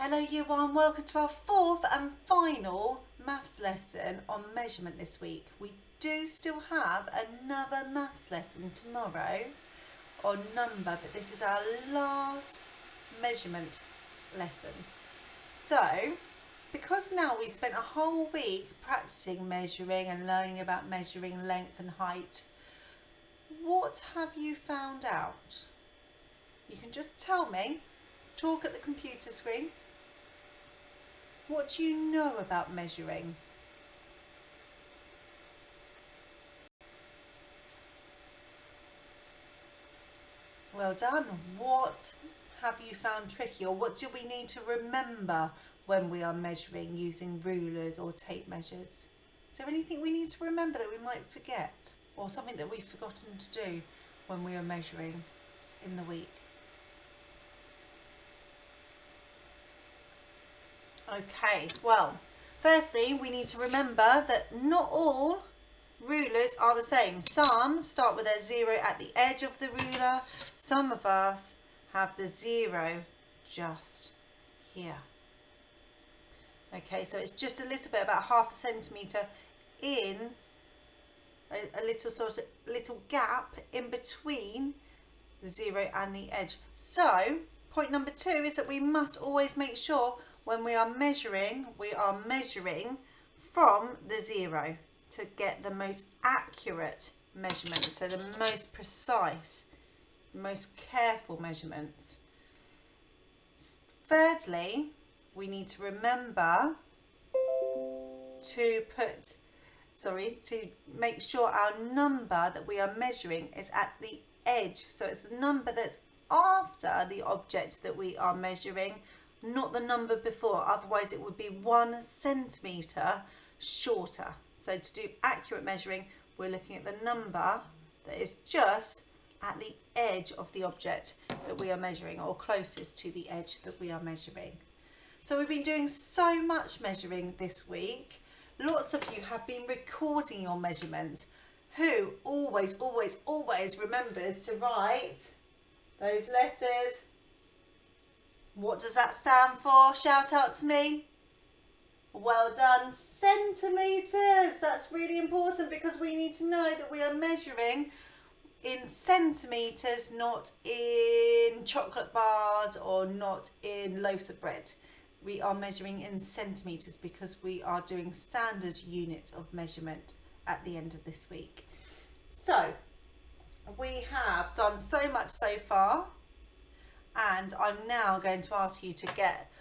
Hello Year 1, welcome to our fourth and final maths lesson on measurement this week. We do still have another maths lesson tomorrow on number, but this is our last measurement lesson. So, because now we spent a whole week practicing measuring and learning about measuring length and height, what have you found out? You can just tell me, talk at the computer screen. What do you know about measuring? Well done. What have you found tricky, or what do we need to remember when we are measuring using rulers or tape measures? Is there anything we need to remember that we might forget, or something that we've forgotten to do when we are measuring in the week? Okay, well, firstly, we need to remember that not all rulers are the same. Some start with their zero at the edge of the ruler. Some of us have the zero just here. Okay, so it's just a little bit, about half a centimetre in a little gap in between the zero and the edge. So, point number 2 is that we must always make sure when we are measuring from the zero to get the most accurate measurements, so the most precise, most careful measurements. Thirdly, we need to remember to make sure our number that we are measuring is at the edge. So it's the number that's after the object that we are measuring, not the number before, otherwise it would be 1 centimetre shorter. So to do accurate measuring, we're looking at the number that is just at the edge of the object that we are measuring, or closest to the edge that we are measuring. So we've been doing so much measuring this week. Lots of you have been recording your measurements. Who always remembers to write those letters? What does that stand for? Shout out to me. Well done. Centimetres. That's really important, because we need to know that we are measuring in centimetres, not in chocolate bars or not in loaves of bread. We are measuring in centimetres because we are doing standard units of measurement at the end of this week. So we have done so much so far, and I'm now going to ask you to get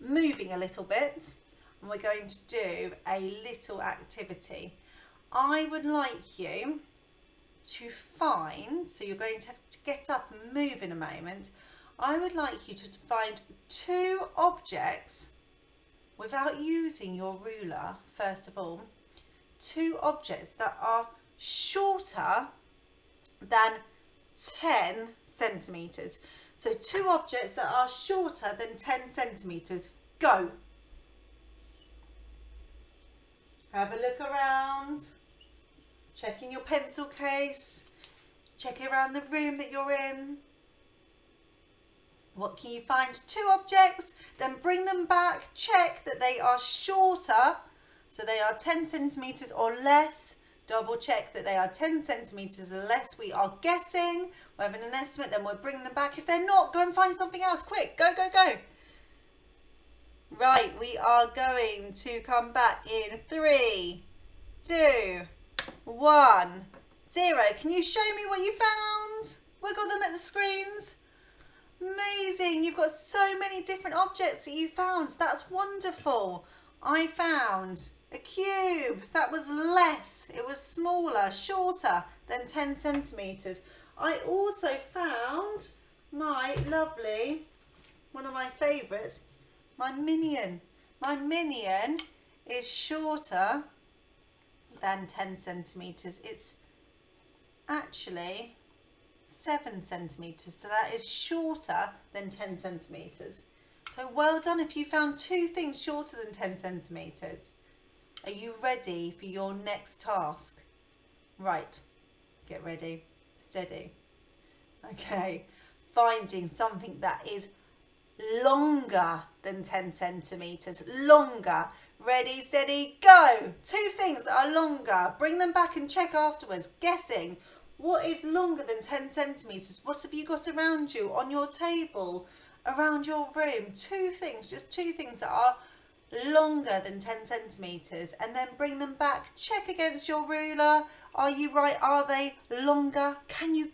moving a little bit, and we're going to do a little activity. I would like you to find, so you're going to have to get up and move in a moment. I would like you to find 2 objects without using your ruler, first of all. 2 objects that are shorter than 10 centimetres. So 2 objects that are shorter than 10 centimetres. Go. Have a look around. Checking your pencil case. Checking around the room that you're in. What can you find? 2 objects, then bring them back. Check that they are shorter, so they are 10 centimetres or less. Double check that they are 10 centimetres or less. We are guessing. We're having an estimate, then we'll bring them back. If they're not, go and find something else. Quick, go, go, go. Right, we are going to come back in 3, 2, 1, 0. Can you show me what you found? Wiggle them at the screens. Amazing, you've got so many different objects that you found. That's wonderful. I found a cube that was less, it was smaller, shorter than 10 centimetres. I also found my lovely, one of my favourites, my minion. My minion is shorter than 10 centimetres. It's actually 7 centimetres, so that is shorter than 10 centimetres. So well done if you found 2 things shorter than 10 centimetres. Are you ready for your next task? Right, get ready, steady. Okay, finding something that is longer than 10 centimetres. Longer. Ready, steady, go. 2 things that are longer. Bring them back and check afterwards. Guessing. What is longer than 10 centimetres? What have you got around you, on your table, around your room? 2 things, just 2 things that are longer than 10 centimetres. And then bring them back. Check against your ruler. Are you right? Are they longer? Can you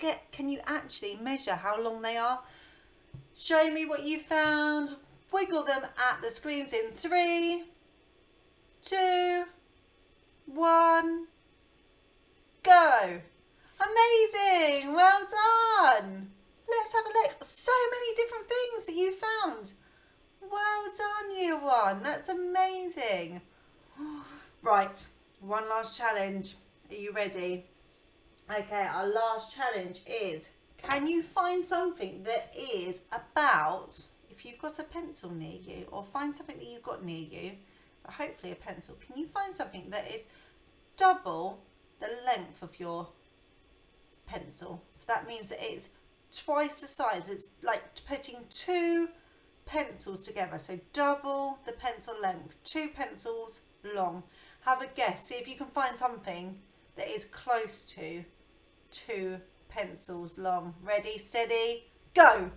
actually measure how long they are? Show me what you found. Wiggle them at the screens in 3, 2, 1, go. Amazing, well done. Let's have a look. So many different things that you found. Well done, year 1. That's amazing. Right, one last challenge. Are you ready? Okay, our last challenge is, can you find something that is about, if you've got a pencil near you, or find something that you've got near you, but hopefully a pencil, can you find something that is double the length of your pencil? So that means that it's twice the size. It's like putting 2 pencils together. So double the pencil length, 2 pencils long. Have a guess. See if you can find something that is close to 2 pencils long. Ready, steady, go.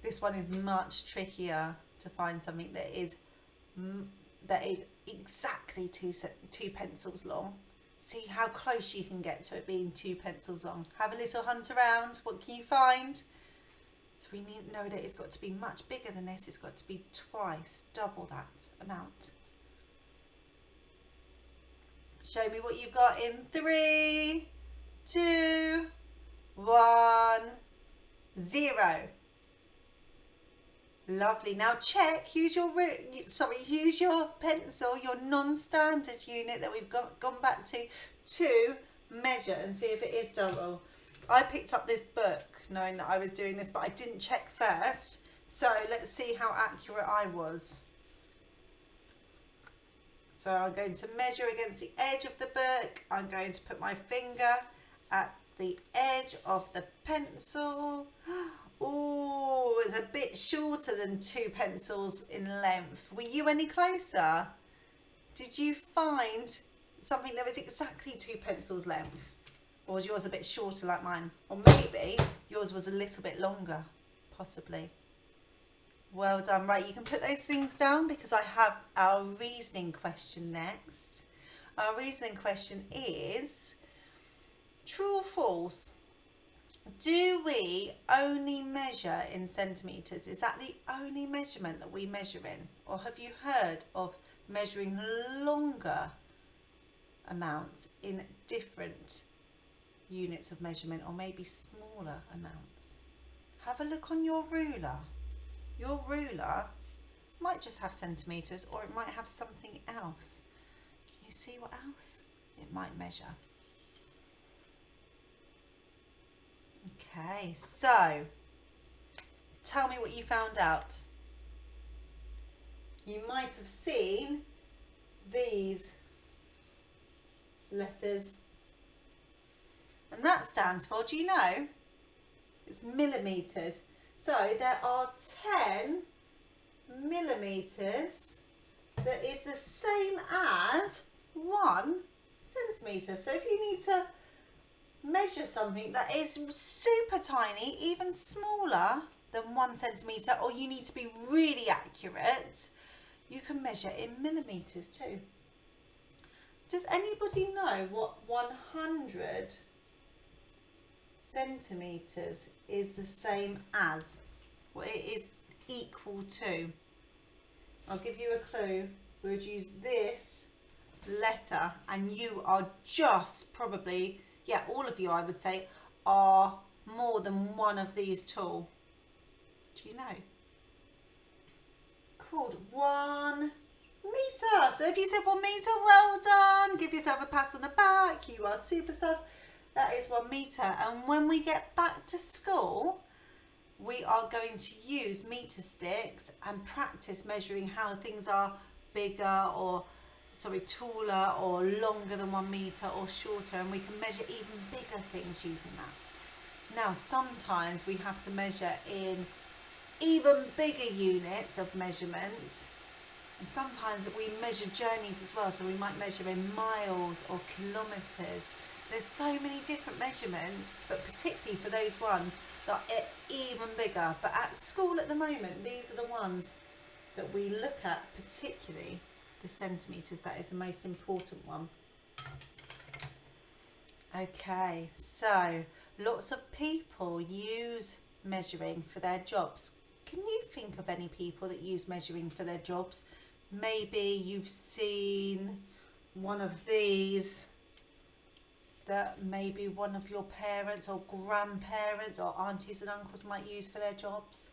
This one is much trickier to find something that is exactly two pencils long. See how close you can get to it being 2 pencils long. Have a little hunt around. What can you find? So we need to know that it's got to be much bigger than this. It's got to be twice, double that amount. Show me what you've got in 3, 2, 1, 0. Lovely. Now check. Use your pencil, your non-standard unit that we've gone back to measure and see if it is double. I picked up this book knowing that I was doing this, but I didn't check first. So let's see how accurate I was. So I'm going to measure against the edge of the book. I'm going to put my finger at the edge of the pencil. Oh, it's a bit shorter than 2 pencils in length. Were you any closer? Did you find something that was exactly 2 pencils length? Or was yours a bit shorter like mine? Or maybe yours was a little bit longer, possibly. Well done. Right, you can put those things down because I have our reasoning question next. Our reasoning question is, true or false? Do we only measure in centimetres? Is that the only measurement that we measure in? Or have you heard of measuring longer amounts in different units of measurement, or maybe smaller amounts? Have a look on your ruler. Your ruler might just have centimetres, or it might have something else. Can you see what else it might measure? Okay, so tell me what you found out. You might have seen these letters, and that stands for, do you know? It's millimetres. So there are 10 millimetres that is the same as 1 centimetre. So if you need to measure something that is super tiny, even smaller than 1 centimetre, or you need to be really accurate, you can measure in millimetres too. Does anybody know what 100 centimetres is the same as, what it is equal to? I'll give you a clue. We would use this letter, and you are just probably, yeah, all of you I would say, are more than one of these tall. Do you know? It's called 1 metre. So if you said 1 metre, well done. Give yourself a pat on the back. You are superstars. That is 1 metre. And when we get back to school, we are going to use metre sticks and practice measuring how things are bigger or, taller or longer than 1 metre or shorter, and we can measure even bigger things using that. Now, sometimes we have to measure in even bigger units of measurement. And sometimes we measure journeys as well, so we might measure in miles or kilometres. There's so many different measurements, but particularly for those ones that are even bigger. But at school at the moment, these are the ones that we look at, particularly the centimetres. That is the most important one. Okay, so lots of people use measuring for their jobs. Can you think of any people that use measuring for their jobs? Maybe you've seen one of these that maybe one of your parents or grandparents or aunties and uncles might use for their jobs.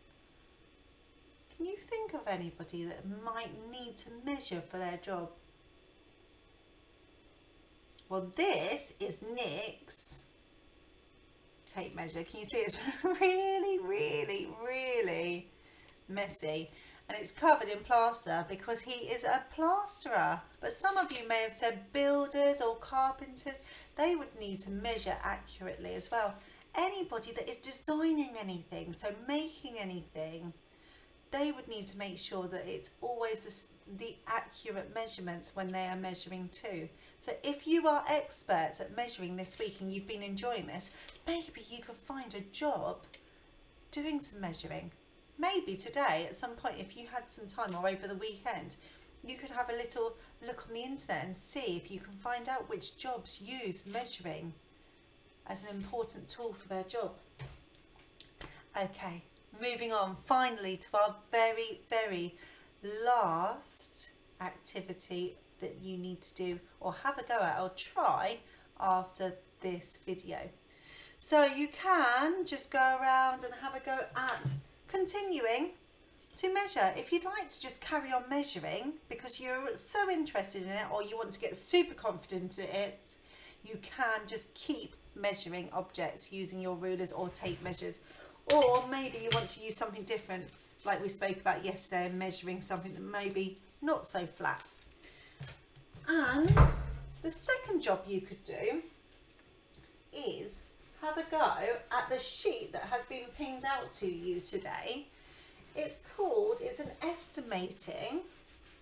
Can you think of anybody that might need to measure for their job? Well, this is Nick's tape measure. Can you see it's really, really, really messy? And it's covered in plaster because he is a plasterer. But some of you may have said builders or carpenters. They would need to measure accurately as well. Anybody that is designing anything, so making anything, they would need to make sure that it's always the accurate measurements when they are measuring too. So if you are experts at measuring this week and you've been enjoying this, maybe you could find a job doing some measuring. Maybe today at some point, if you had some time, or over the weekend, you could have a little look on the internet and see if you can find out which jobs use measuring as an important tool for their job. Okay, moving on finally to our very, very last activity that you need to do or have a go at or try after this video. So you can just go around and have a go at continuing to measure. If you'd like to just carry on measuring because you're so interested in it or you want to get super confident in it, you can just keep measuring objects using your rulers or tape measures. Or maybe you want to use something different like we spoke about yesterday and measuring something that may be not so flat. And the second job you could do is have a go at the sheet that has been pinged out to you today. It's an estimating,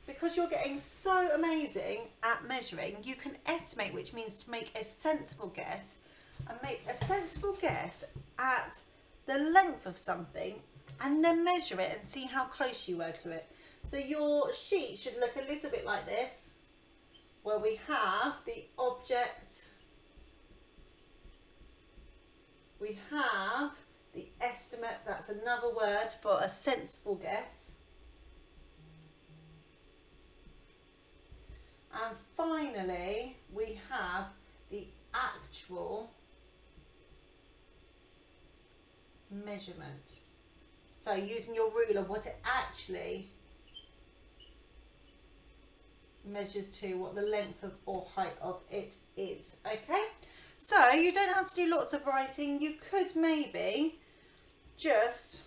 because you're getting so amazing at measuring, you can estimate, which means to make a sensible guess, and make a sensible guess at the length of something and then measure it and see how close you were to it. So your sheet should look a little bit like this, where we have the object, we have the estimate, that's another word for a sensible guess. And finally, we have the actual measurement. So using your ruler, what it actually measures to, what the length of or height of it is. Okay, so you don't have to do lots of writing. You could maybe just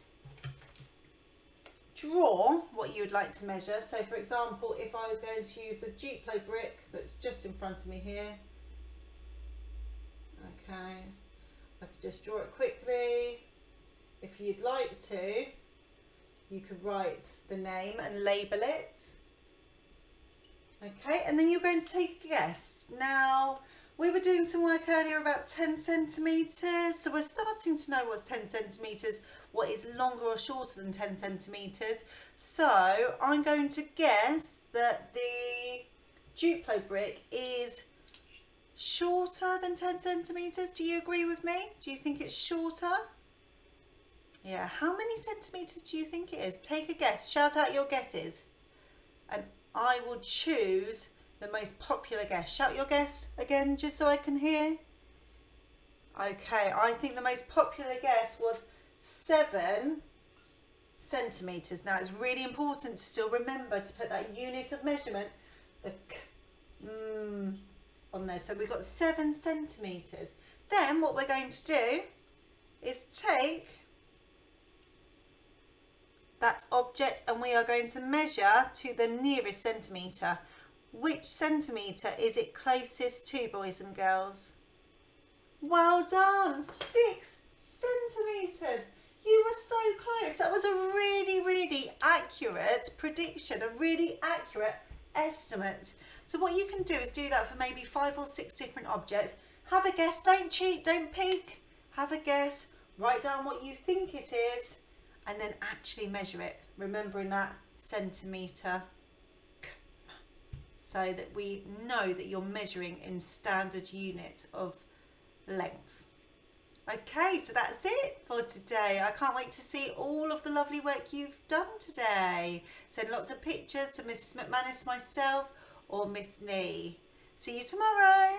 draw what you would like to measure. So for example, if I was going to use the Duplo brick that's just in front of me here, okay, I could just draw it quickly. If you'd like to, you could write the name and label it. Okay, and then you're going to take a guess. Now, we were doing some work earlier about 10 centimetres, so we're starting to know what's 10 centimetres, what is longer or shorter than 10 centimetres. So I'm going to guess that the Duplo brick is shorter than 10 centimetres. Do you agree with me? Do you think it's shorter? Yeah, how many centimetres do you think it is? Take a guess, shout out your guesses. And I will choose the most popular guess. Shout your guess again, just so I can hear. Okay, I think the most popular guess was 7 centimetres. Now, it's really important to still remember to put that unit of measurement, the on there. So we've got 7 centimetres. Then what we're going to do is take that object and we are going to measure to the nearest centimetre. Which centimetre is it closest to, boys and girls? Well done, 6 centimetres. You were so close. That was a really, really accurate prediction, a really accurate estimate. So what you can do is do that for maybe 5 or 6 different objects. Have a guess, don't cheat, don't peek. Have a guess, write down what you think it is, and then actually measure it, remembering that centimetre, so that we know that you're measuring in standard units of length. Okay, so that's it for today. I can't wait to see all of the lovely work you've done today. Send lots of pictures to Mrs. McManus, myself, or Miss Nee. See you tomorrow.